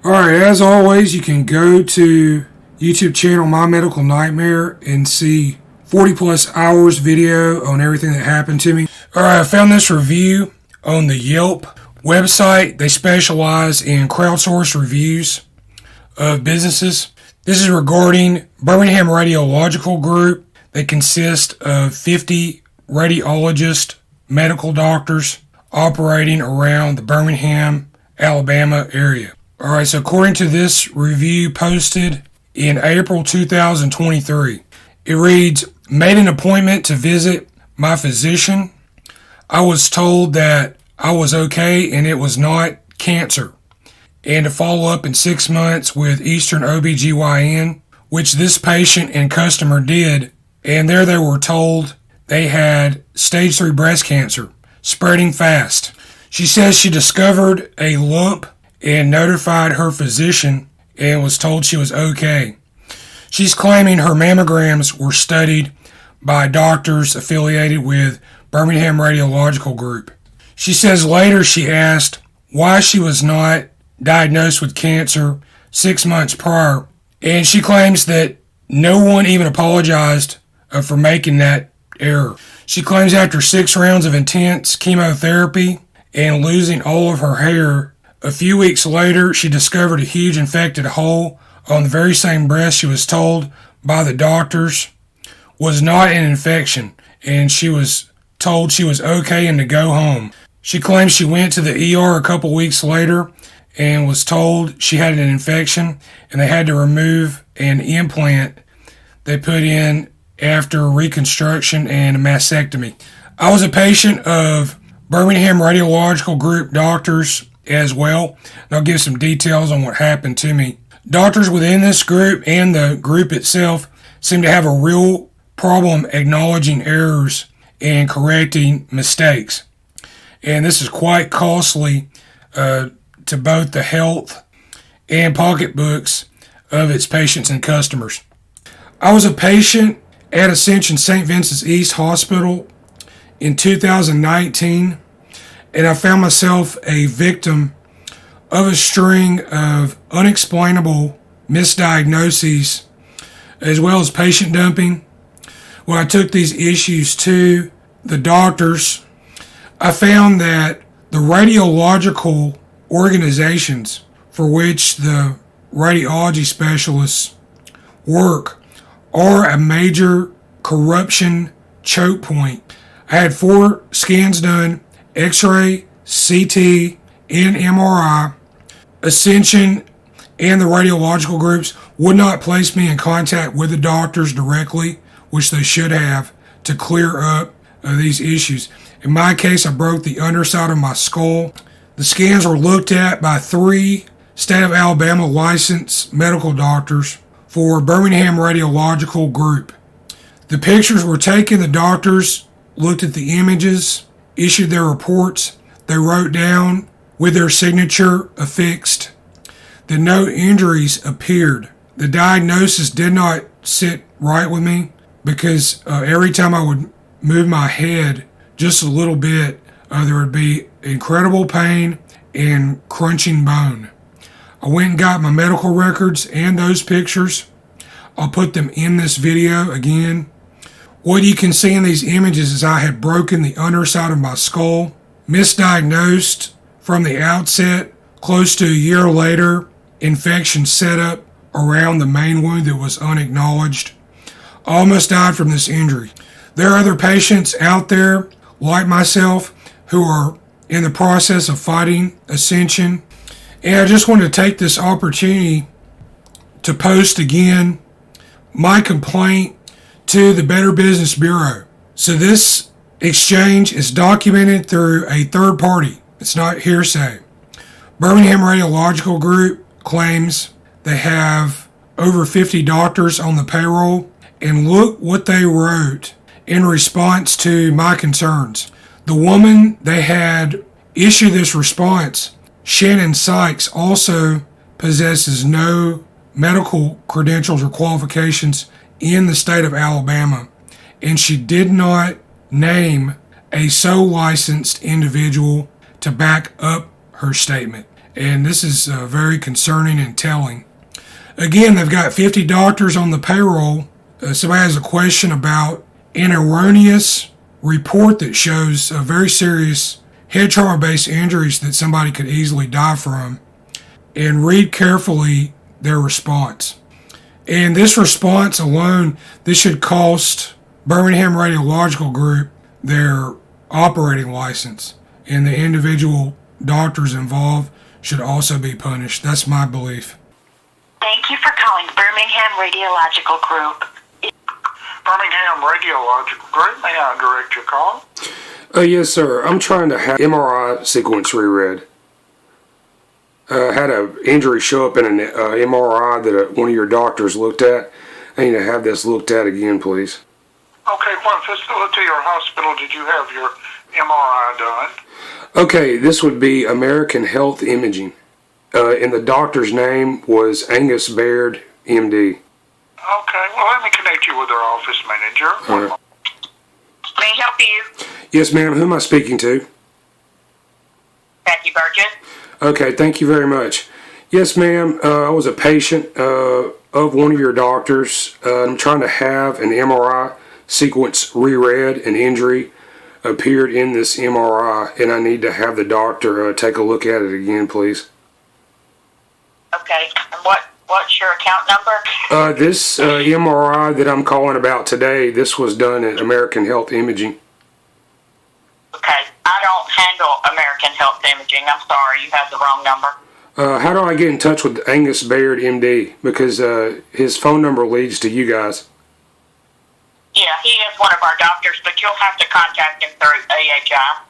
Alright, as always, you can go to YouTube channel My Medical Nightmare and see 40 plus hours video on everything that happened to me. Alright, I found this review on the Yelp website. They specialize in crowdsourced reviews of businesses. This is regarding Birmingham Radiological Group. They consist of 50 radiologist medical doctors operating around the Birmingham, Alabama area. Alright, so according to this review posted in April 2023, it reads, made an appointment to visit my physician. I was told that I was okay and it was not cancer, and to follow up in 6 months with Eastern OBGYN, which this patient and customer did, and there they were told they had stage 3 breast cancer, spreading fast. She says she discovered a lump and notified her physician and was told she was okay. She's claiming her mammograms were studied by doctors affiliated with Birmingham Radiological Group. She says later she asked why she was not diagnosed with cancer 6 months prior, and she claims that no one even apologized for making that error. She claims after 6 rounds of intense chemotherapy and losing all of her hair, a few weeks later she discovered a huge infected hole on the very same breast she was told by the doctors was not an infection, and she was told she was okay and to go home. She claims she went to the ER a couple weeks later and was told she had an infection and they had to remove an implant they put in after reconstruction and a mastectomy. I was a patient of Birmingham Radiological Group doctors as well, and I'll give some details on what happened to me. Doctors within this group and the group itself seem to have a real problem acknowledging errors and correcting mistakes. And this is quite costly to both the health and pocketbooks of its patients and customers. I was a patient at Ascension St. Vincent's East Hospital in 2019, and I found myself a victim of a string of unexplainable misdiagnoses as well as patient dumping. When I took these issues to the doctors, I found that the radiological organizations for which the radiology specialists work are a major corruption choke point. I had 4 scans done, X-ray, CT, and MRI. Ascension and the radiological groups would not place me in contact with the doctors directly, which they should have, to clear up these issues. In my case, I broke the underside of my skull. The scans were looked at by 3 state of Alabama licensed medical doctors for Birmingham Radiological Group. The pictures were taken, the doctors looked at the images, issued their reports. They wrote down with their signature affixed that no injuries appeared. The diagnosis did not sit right with me because every time I would move my head just a little bit, there would be incredible pain and crunching bone. I went and got my medical records and those pictures. I'll put them in this video again. What you can see in these images is I had broken the underside of my skull, misdiagnosed from the outset. Close to a year later, infection set up around the main wound that was unacknowledged. I almost died from this injury. There are other patients out there like myself who are in the process of fighting Ascension, and I just wanted to take this opportunity to post again my complaint to the Better Business Bureau. So this exchange is documented through a third party. It's not hearsay. Birmingham Radiological Group claims they have over 50 doctors on the payroll, and look what they wrote in response to my concerns. The woman they had issue this response, Shannon Sykes, also possesses no medical credentials or qualifications in the state of Alabama, and she did not name a sole licensed individual to back up her statement. And this is very concerning and telling. Again, they've got 50 doctors on the payroll. Somebody has a question about an erroneous report that shows very serious head trauma-based injuries that somebody could easily die from. And read carefully their response. And this response alone, this should cost Birmingham Radiological Group their operating license. And the individual doctors involved should also be punished. That's my belief. Thank you for calling Birmingham Radiological Group. Birmingham Radiological Group, may I direct your call? Yes, sir. I'm trying to have MRI sequence reread. Had an injury show up in an MRI that one of your doctors looked at. I need to have this looked at again, please. Okay, what facility or hospital did you have your MRI done? Okay, this would be American Health Imaging. And the doctor's name was Angus Baird, MD. Okay, well, let me connect you with our office manager. All right. May I help you? Yes, ma'am. Who am I speaking to? Becky Burgess. Okay, thank you very much. Yes, ma'am. I was a patient of one of your doctors. I'm trying to have an MRI sequence reread. An injury appeared in this MRI, and I need to have the doctor take a look at it again, please. Okay, and what's your account number? This MRI that I'm calling about today, this was done at American Health Imaging. Okay, I don't handle American Health Imaging. I'm sorry, you have the wrong number. How do I get in touch with Angus Baird, MD? Because his phone number leads to you guys. Yeah, he is one of our doctors, but you'll have to contact him through AHI.